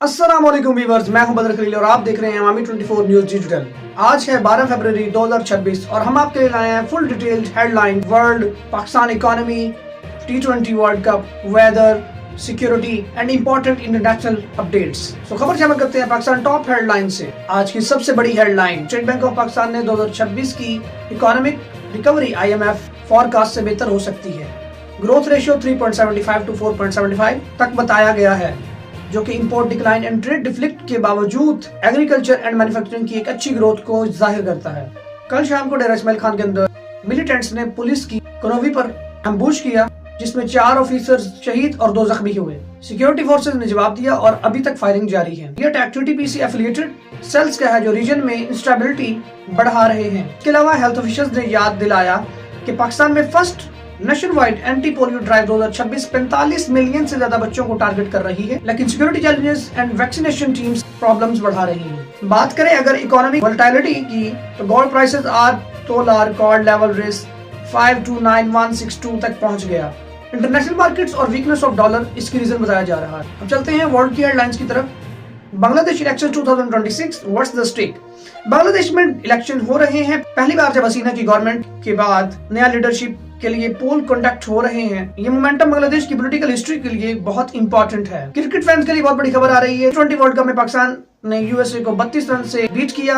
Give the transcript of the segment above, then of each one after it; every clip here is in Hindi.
अस्सलाम वालेकुम व्यूअर्स, मैं हूं बदर खलील और आप देख रहे हैं अवामी 24 न्यूज डिजिटल। आज है 12 फरवरी 2026 और हम आपके लिए लाए हैं full detailed headline world, Pakistan economy, T20 world cup, weather, security and important international updates. तो खबर शामिल करते हैं पाकिस्तान टॉप हेडलाइन से। आज की सबसे बड़ी headline, state bank of Pakistan ने 2026 की इकोनॉमिक रिकवरी IMF फॉरकास्ट से बेहतर हो सकती है। ग्रोथ रेशियो 3.75 to 4.75 तक बताया गया है, जो कि इंपोर्ट डिक्लाइन एंड ट्रेड डिफ्लिक्ट के बावजूद एग्रीकल्चर एंड मैन्युफैक्चरिंग की एक अच्छी ग्रोथ को जाहिर करता है। कल शाम को डेरा इस्माइल खान के अंदर मिलिटेंट्स ने पुलिस की कनोवी पर एम्बुश किया, जिसमें 4 ऑफिसर्स शहीद और 2 जख्मी हुए। सिक्योरिटी फोर्सेज ने जवाब दिया और अभी तक फायरिंग जारी है। ये अटैक TTPC एफिलिएटेड सेल्स का है, जो रीजन में इंस्टेबिलिटी बढ़ा रहे हैं। इसके अलावा हेल्थ ऑफिशियल्स ने याद दिलाया कि पाकिस्तान में first nation wide anti polio drive 2026 45 million से ज्यादा बच्चों को टारगेट कर रही है, लेकिन security challenges and vaccination teams problems बढ़ा रही हैं। बात करें अगर इकोनॉमिक वोलेटिलिटी की, तो गोल्ड प्राइसेस आज तोला रिकॉर्ड लेवल रेस 529162 तक पहुंच गया। इंटरनेशनल मार्केट्स और वीकनेस ऑफ डॉलर इसकी रीजन बताया जा रहा है। अब चलते हैं वर्ल्ड की हेडलाइंस की तरफ। Bangladesh election 2026 what's the stake. Bangladesh में इलेक्शन हो रहे हैं। पहली बार जब हसीना की गवर्नमेंट के बाद नया लीडरशिप के लिए पोल कंडक्ट हो रहे हैं। ये मोमेंटम बांग्लादेश की पॉलिटिकल हिस्ट्री के लिए बहुत इंपॉर्टेंट है। क्रिकेट फैंस के लिए बहुत बड़ी खबर आ रही है। T20 वर्ल्ड कप में पाकिस्तान ने USA को 32 रन से बीट किया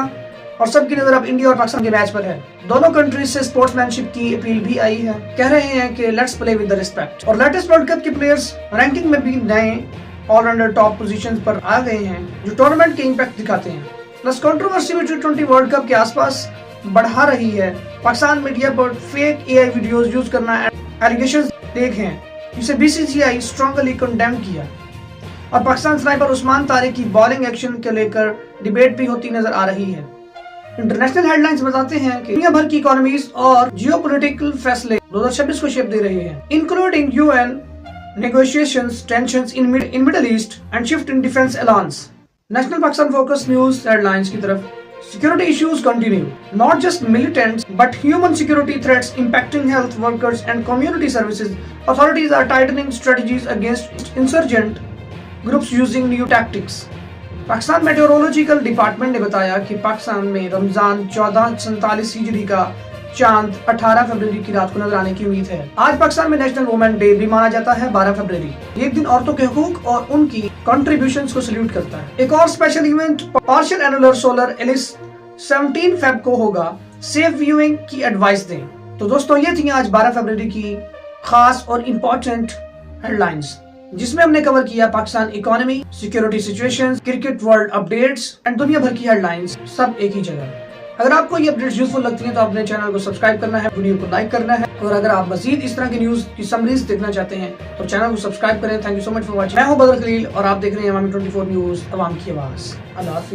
और सबकी नजर अब इंडिया और पाकिस्तान के मैच पर है। दोनों कंट्रीज से स्पोर्ट्समैनशिप की अपील भी आई है। कह रहे हैं कि let's play with the respect. और लेटेस्ट वर्ल्ड कप के प्लेयर्स रैंकिंग में भी नए ऑलराउंडर टॉप पोजीशंस पर आ गए हैं, जो टूर्नामेंट के इम्पैक्ट दिखाते हैं। प्लस कंट्रोवर्सी में T20 वर्ल्ड कप के आसपास बढ़ा रही है। पाकिस्तान मीडिया पर फेक AI वीडियोस यूज करना एलिगेशंस देखें, जिसे BCCI स्ट्रांगली कंडेम किया। और पाकिस्तान स्नाइपर उस्मान तारिक की बॉलिंग एक्शन के लेकर डिबेट भी होती नजर आ रही है। इंटरनेशनल हेडलाइंस बताते हैं कि दुनिया भर की इकोनॉमीज और जियोपॉलिटिकल फैसले 2026 को शेप दे रहे हैं, including UN negotiations, tensions in Middle East and shift in defense alliance. National Pakistan Focus News headlines की तरफ। Security issues continue. Not just militants, but human security threats impacting health workers and community services. Authorities are tightening strategies against insurgent groups using new tactics. Pakistan meteorological department ने बताया कि पाकिस्तान में रमजान 1447 हिजरी का चांद 18 फरवरी की रात को नजर आने की उम्मीद है। आज पाकिस्तान में नेशनल वुमेन डे भी माना जाता है 12 फरवरी। ये दिन औरतों के हुकूक और उनकी कंट्रीब्यूशंस को सल्यूट करता है। एक और special event partial annular solar eclipse 17 Feb को होगा। सेफ व्यूइंग की एडवाइस दें। तो दोस्तों, ये थी आज 12 फरवरी की खास और इम्पोर्टेंट हेडलाइंस, जिसमें हमने कवर किया Pakistan economy, security situations, cricket world updates and दुनिया भर की हेडलाइंस, सब एक ही जगह। अगर आपको ये अपडेट्स यूजफुल लगती हैं तो अपने चैनल को सब्सक्राइब करना है, वीडियो को लाइक करना है, और अगर आप मजीद इस तरह की न्यूज की समरीज देखना चाहते हैं तो चैनल को सब्सक्राइब करें। Thank you so much for watching. मैं हूं बदर खलील और आप देख रहे हैं अवामी 24 न्यूज, अवाम की आवाज। अल्लाह हाफिज़।